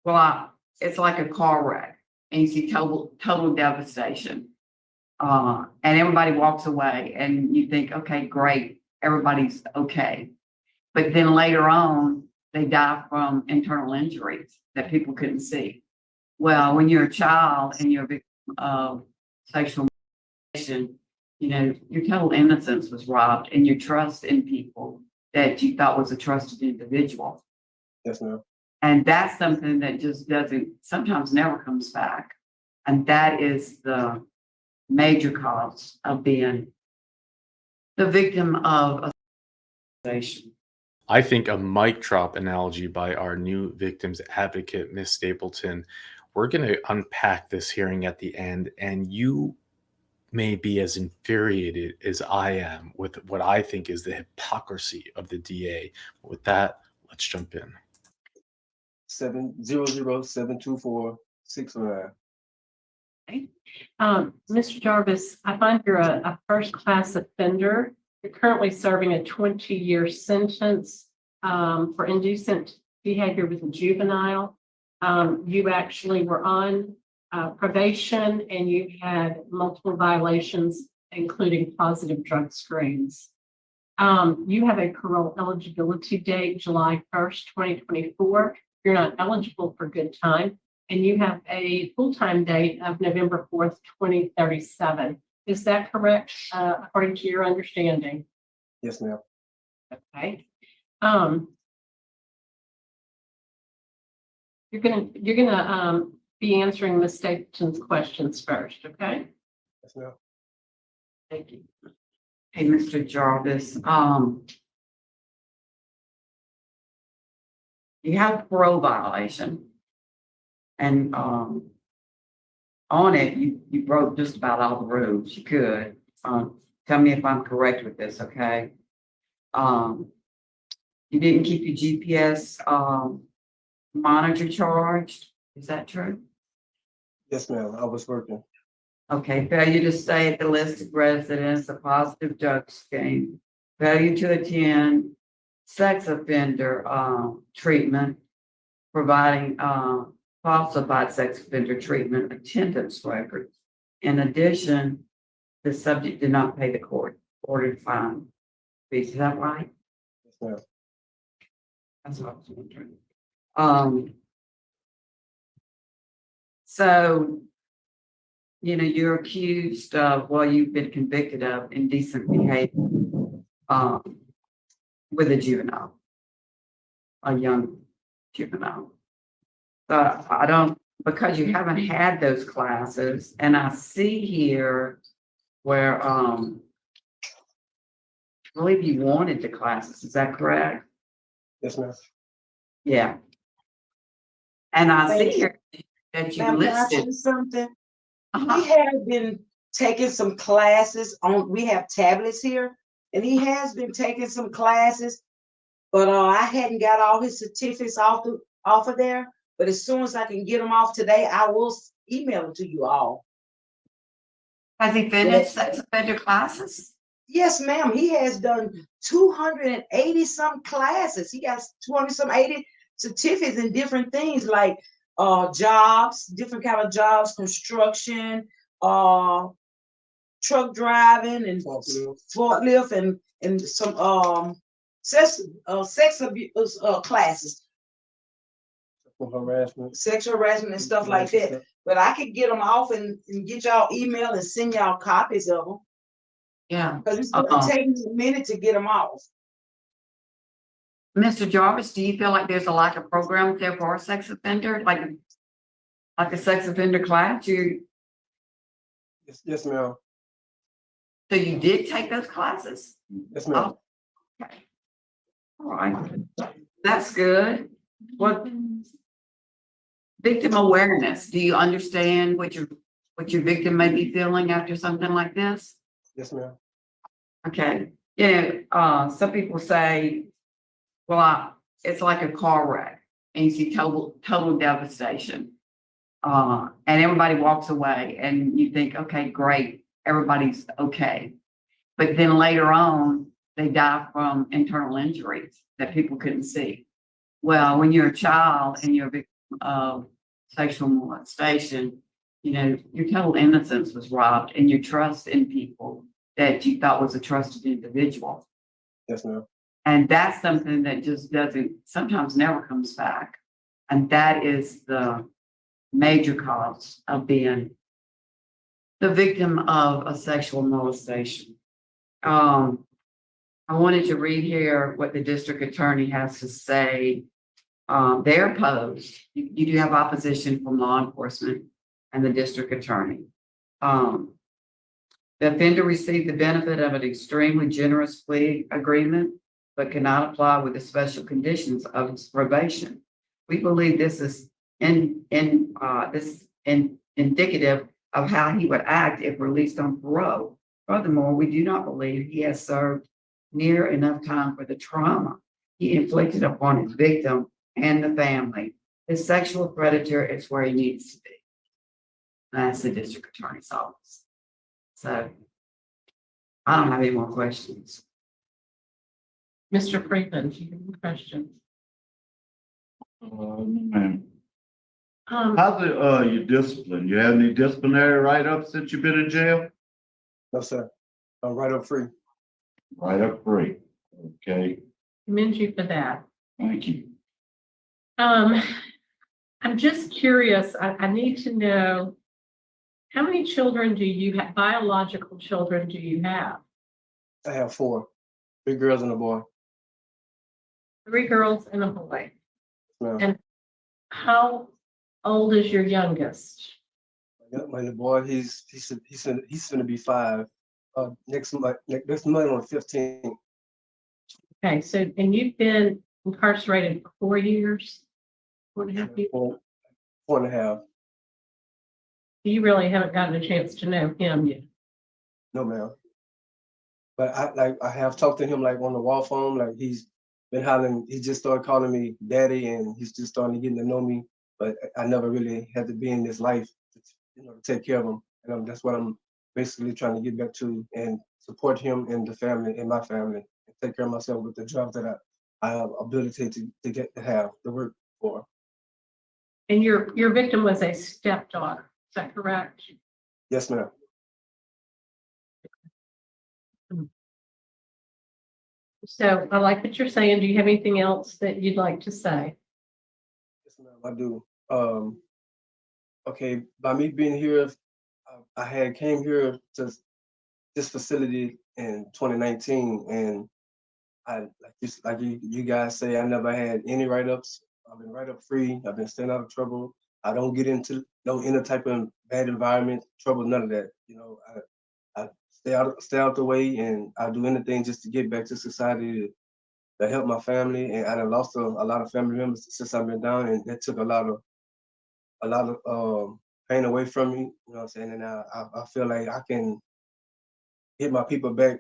It's like a car wreck, and you see total devastation. And everybody walks away, and you think, okay, great, everybody's okay. But then later on, they die from internal injuries that people couldn't see. Well, when you're a child and you're a victim of sexual molestation, your total innocence was robbed, and your trust in people that you thought was a trusted individual. Yes, ma'am. And that's something that just doesn't, sometimes never comes back. And that is the major cause of being the victim of a molestation. I think a mic drop analogy by our new victims advocate, Miss Stapleton. We're going to unpack this hearing at the end, and you may be as infuriated as I am with what I think is the hypocrisy of the DA. With that, let's jump in. 700-724-609. Mr. Jarvis, I find you're a first-class offender. You're currently serving a 20-year sentence for indecent behavior with a juvenile. You actually were on probation, and you had multiple violations, including positive drug screens. You have a parole eligibility date, July 1st, 2024. You're not eligible for good time, and you have a full-time date of November 4th, 2037. Is that correct, according to your understanding? Yes, ma'am. Okay. You're gonna be answering Ms. Stapleton's questions first, okay? Yes, ma'am. Thank you. Hey, Mr. Jarvis, you have a parole violation, and on it, you broke just about all the rules you could. Tell me if I'm correct with this, okay? You didn't keep your GPS monitor charged. Is that true? Yes, ma'am. I was working. Okay, failure to stay at the listed residence, a positive drug scheme, failure to attend sex offender treatment, providing falsified sex offender treatment attendance records. In addition, the subject did not pay the court ordered fine. Is that right? Yes, ma'am. That's what I was wondering. So, you're accused of, well, you've been convicted of indecent behavior with a juvenile, a young juvenile. I don't, because you haven't had those classes, and I see here where I believe you wanted the classes. Is that correct? Yes, ma'am. Yeah. And I see Thanks. here that you Ma'am, can I listed. say something? Uh-huh. He has been taking some classes we have tablets here, and he has been taking some classes, but I hadn't got all his certificates off of there. But as soon as I can get them off today, I will email them to you all. Has he finished sex offender classes? Yes, ma'am. He has done 280 some classes. He got 200 some 80 certificates in different things like jobs, different kind of jobs, construction, truck driving, and forklift, and some sex abuse classes, sexual harassment and stuff like that. But I could get them off and get y'all email and send y'all copies of them. Yeah. Because it's going to take me a minute to get them off. Mr. Jarvis, do you feel like there's a lack of program there for a sex offender, like a sex offender class? Yes, ma'am. So you did take those classes? Yes, ma'am. Oh, okay. All right. That's good. What victim awareness? Do you understand what your victim may be feeling after something like this? Yes, ma'am. Okay. Some people say, well, it's like a car wreck, and you see total devastation. And everybody walks away, and you think, okay, great, everybody's okay. But then later on, they die from internal injuries that people couldn't see. Well, when you're a child and you're a victim of sexual molestation, you know, your total innocence was robbed and your trust in people that you thought was a trusted individual. Yes, ma'am. And that's something that just doesn't, sometimes never comes back. And that is the major cause of being the victim of a sexual molestation. I wanted to read here what the district attorney has to say. They're opposed. You do have opposition from law enforcement and the district attorney. The offender received the benefit of an extremely generous plea agreement, but cannot apply with the special conditions of his probation. We believe this is indicative of how he would act if released on parole. Furthermore, we do not believe he has served near enough time for the trauma he inflicted upon his victim and the family. His sexual predator is where he needs to be. That's the district attorney's office. So I don't have any more questions. Mr. Freeman, do you have any questions? Ma'am. Um, How's it, your discipline? You have any disciplinary write-ups since you've been in jail? No, sir. I'm right up free. Right up free. Okay, commend you for that. thank you. I'm just curious, I need to know, how many children do you have, biological children do you have? I have 4, 3 girls and a boy. 3 girls and a boy. Ma'am. And how old is your youngest? My boy, he's gonna be 5. Next month on the 15th. Okay, so, and you've been incarcerated for 4 years? 4.5 years? 4.5. You really haven't gotten a chance to know him yet. No, ma'am. But I have talked to him like on the wall phone. Like he's been hollering. He just started calling me daddy, and he's just starting to get to know me. But I never really had to be in this life, to take care of him. And that's what I'm basically trying to get back to and support him and the family and my family, and take care of myself with the job that I have ability to get to have to work for. And your victim was a stepdaughter, is that correct? Yes, ma'am. So I like what you're saying. Do you have anything else that you'd like to say? Yes, ma'am, I do. Okay, by me being here, I had came here to this facility in 2019, and like you guys say, I never had any write-ups. I've been right up free. I've been staying out of trouble. I don't get into any type of bad environment, trouble, none of that. I stay out the way, and I do anything just to get back to society to help my family. And I lost a lot of family members since I've been down, and that took a lot of pain away from me. You know what I'm saying? And I feel like I can get my people back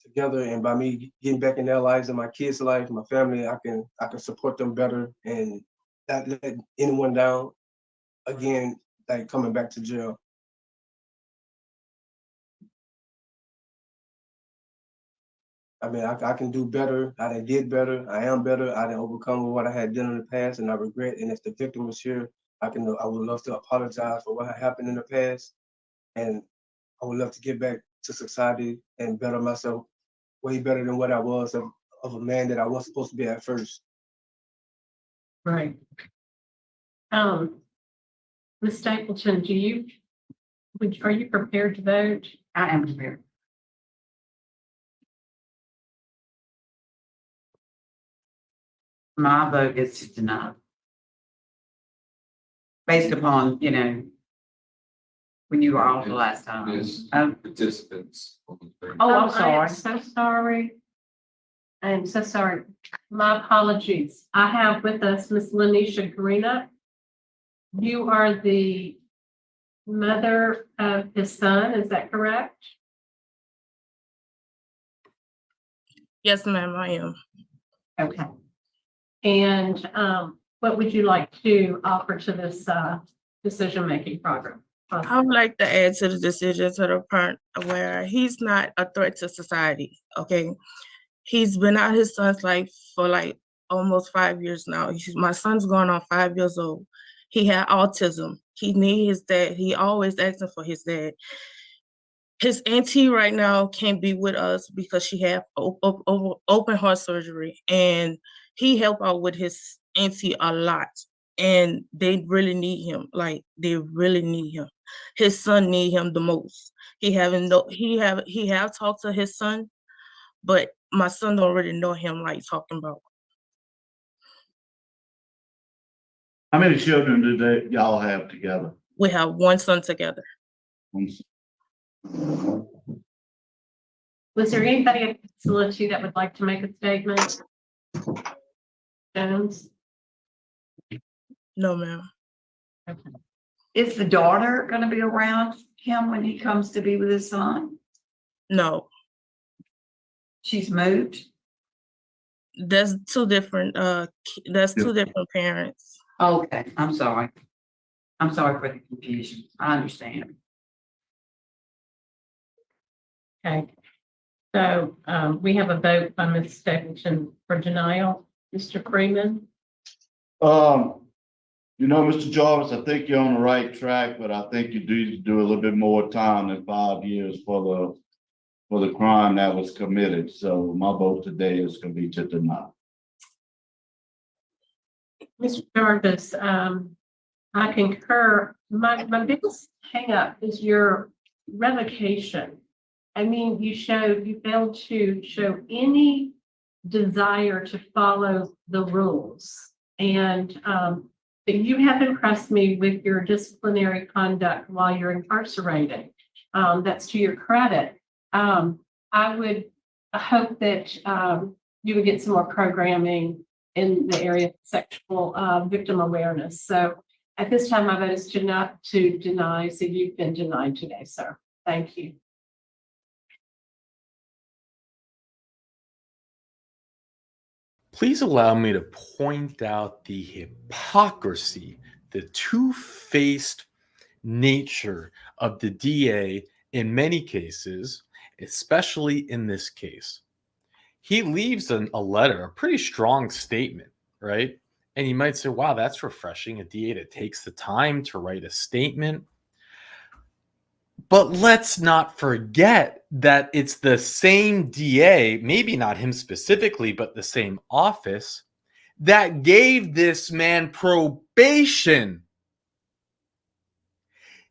together, and by me getting back in their lives and my kids' life, my family, I can support them better and not let anyone down again, like coming back to jail. I mean, I can do better. I did better. I am better. I didn't overcome what I had done in the past, and I regret. And if the victim was here, I would love to apologize for what had happened in the past, and I would love to get back to society and better myself, way better than what I was of a man that I was supposed to be at first. Right. Ms. Stapleton, are you prepared to vote? I am prepared. My vote is to deny. Based upon, when you were off the last time. Yes. Participants. Oh, I'm I sorry. am so sorry. I am so sorry. My apologies. I have with us Ms. Lanisha Garina. You are the mother of his son, is that correct? Yes, ma'am, I am. Okay. And what would you like to offer to this decision-making program? I would like to add to the decision to the point where he's not a threat to society, okay? He's been out his son's life for like almost 5 years now. My son's going on 5 years old. He had autism. He need his dad. He always asking for his dad. His auntie right now can't be with us because she had open heart surgery, and he help out with his auntie a lot. And they really need him. Like, they really need him. His son need him the most. He have talked to his son, but my son don't really know him like talking about. How many children do y'all have together? We have one son together. Was there anybody at the facility that would like to make a statement? Jones? No, ma'am. Is the daughter gonna be around him when he comes to be with his son? No. She's moved? That's two different parents. Okay, I'm sorry. I'm sorry for the confusion. I understand. Okay. So we have a vote by Ms. Stapleton for denial. Mr. Freeman? Mr. Jarvis, I think you're on the right track, but I think you do do a little bit more time than 5 years for the crime that was committed. So my vote today is going to be to deny. Mr. Jarvis, I concur. My biggest hangup is your revocation. I mean, you failed to show any desire to follow the rules. And you have impressed me with your disciplinary conduct while you're incarcerated. That's to your credit. I would hope that you would get some more programming in the area of sexual victim awareness. So at this time, my vote is to deny. So you've been denied today, sir. Thank you. Please allow me to point out the hypocrisy, the two-faced nature of the DA in many cases, especially in this case. He leaves a letter, a pretty strong statement, right? And you might say, wow, that's refreshing, a DA that takes the time to write a statement. But let's not forget that it's the same DA, maybe not him specifically, but the same office that gave this man probation.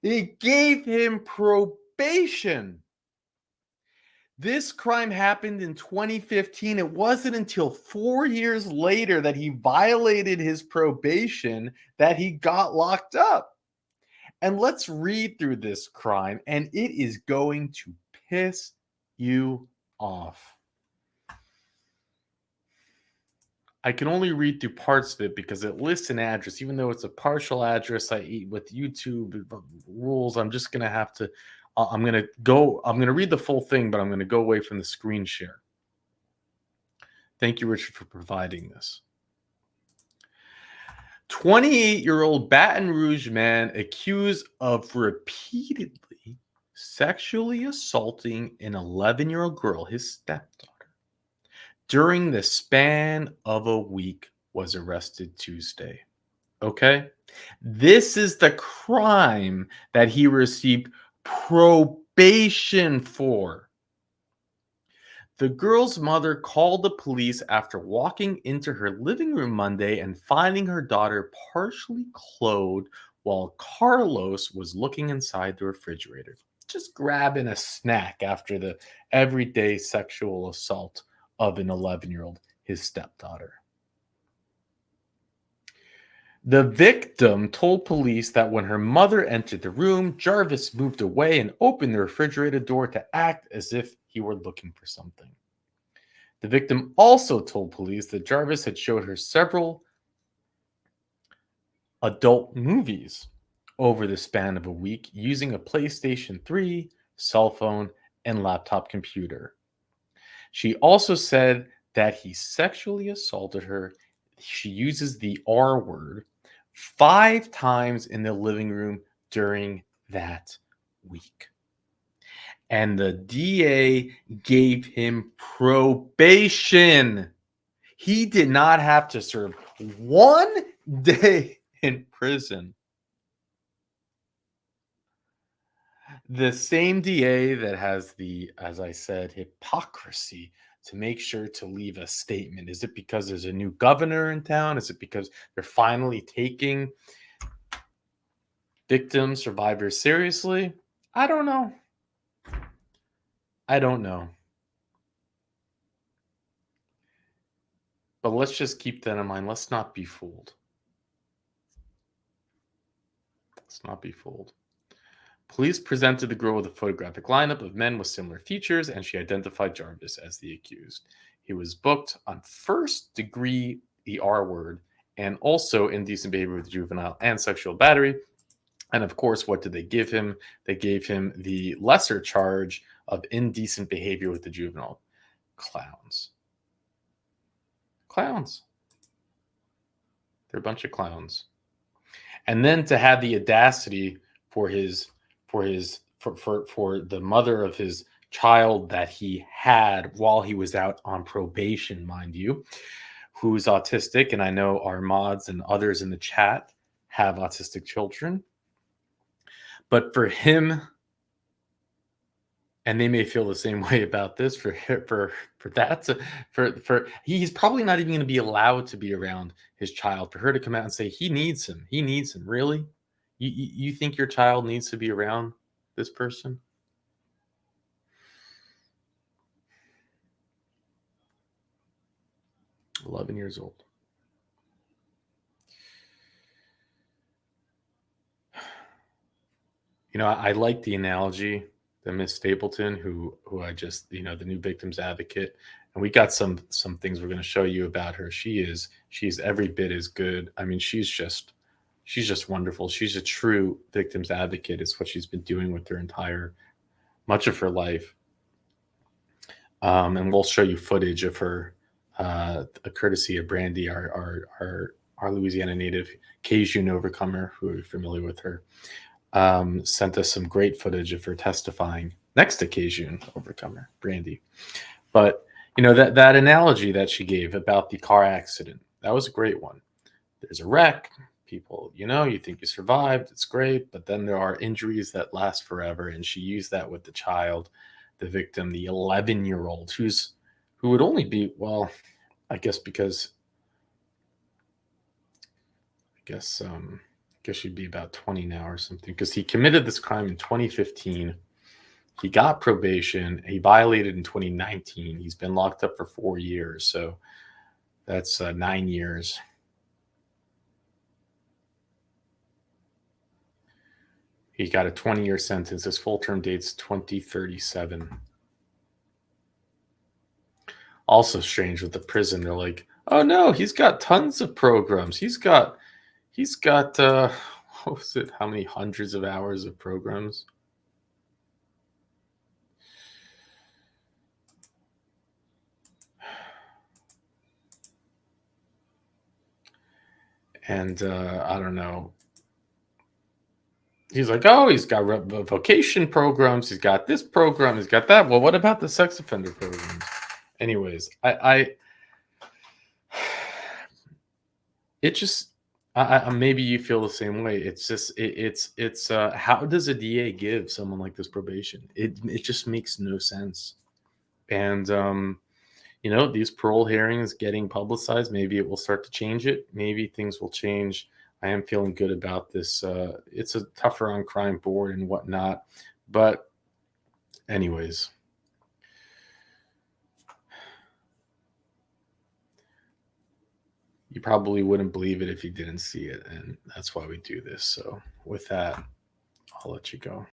It gave him probation. This crime happened in 2015. It wasn't until 4 years later that he violated his probation that he got locked up. And let's read through this crime, and it is going to piss you off. I can only read through parts of it because it lists an address, even though it's a partial address. With YouTube rules, I'm just going to have to, I'm going to read the full thing, but I'm going to go away from the screen share. Thank you, Richard, for providing this. 28-year-old Baton Rouge man accused of repeatedly sexually assaulting an 11-year-old girl, his stepdaughter, during the span of a week was arrested Tuesday. Okay? This is the crime that he received probation for. The girl's mother called the police after walking into her living room Monday and finding her daughter partially clothed while Carlos was looking inside the refrigerator, just grabbing a snack after the everyday sexual assault of an 11-year-old, his stepdaughter. The victim told police that when her mother entered the room, Jarvis moved away and opened the refrigerator door to act as if he were looking for something. The victim also told police that Jarvis had showed her several adult movies over the span of a week using a PlayStation 3, cell phone, and laptop computer. She also said that he sexually assaulted her. She uses the R word 5 times in the living room during that week. And the DA gave him probation. He did not have to serve 1 day in prison. The same DA that has the, as I said, hypocrisy to make sure to leave a statement. Is it because there's a new governor in town? Is it because they're finally taking victims, survivors seriously? I don't know. I don't know. But let's just keep that in mind. Let's not be fooled. Let's not be fooled. Police presented the girl with a photographic lineup of men with similar features, and she identified Jarvis as the accused. He was booked on first degree, the R word, and also indecent behavior with juvenile and sexual battery. And of course, what did they give him? They gave him the lesser charge of indecent behavior with the juvenile. Clowns. Clowns. They're a bunch of clowns. And then to have the audacity for the mother of his child that he had while he was out on probation, mind you, who's autistic, and I know our mods and others in the chat have autistic children. But for him, and they may feel the same way about this, he's probably not even going to be allowed to be around his child. For her to come out and say he needs him, really? You think your child needs to be around this person? "11 years old." I like the analogy that Miss Stapleton, who I just, the new victims advocate, and we got some things we're going to show you about her. She's every bit as good. I mean, she's just wonderful. She's a true victims advocate. It's what she's been doing with much of her life. And we'll show you footage of her, a courtesy of Brandy, our Louisiana native Cajun overcomer, who are familiar with her. Sent us some great footage of her testifying next to Cajun overcomer Brandy. But that analogy that she gave about the car accident, that was a great one. There's a wreck, people, you think you survived, it's great, but then there are injuries that last forever. And she used that with the child, the victim, the 11-year-old, who would only be, well, I guess she'd be about 20 now or something, because he committed this crime in 2015. He got probation. He violated in 2019. He's been locked up for 4 years. So that's 9 years. He got a 20-year sentence. His full term date's 2037. Also strange with the prison. They're like, oh no, he's got tons of programs. He's got what was it? How many hundreds of hours of programs? And I don't know. He's like, oh, he's got vocation programs. He's got this program. He's got that. Well, what about the sex offender programs? Anyways, maybe you feel the same way. It's just, how does a DA give someone like this probation? It just makes no sense. And, these parole hearings getting publicized, maybe it will start to change it. Maybe things will change. I am feeling good about this. It's a tougher on crime board and whatnot. But anyways, you probably wouldn't believe it if you didn't see it. And that's why we do this. So with that, I'll let you go.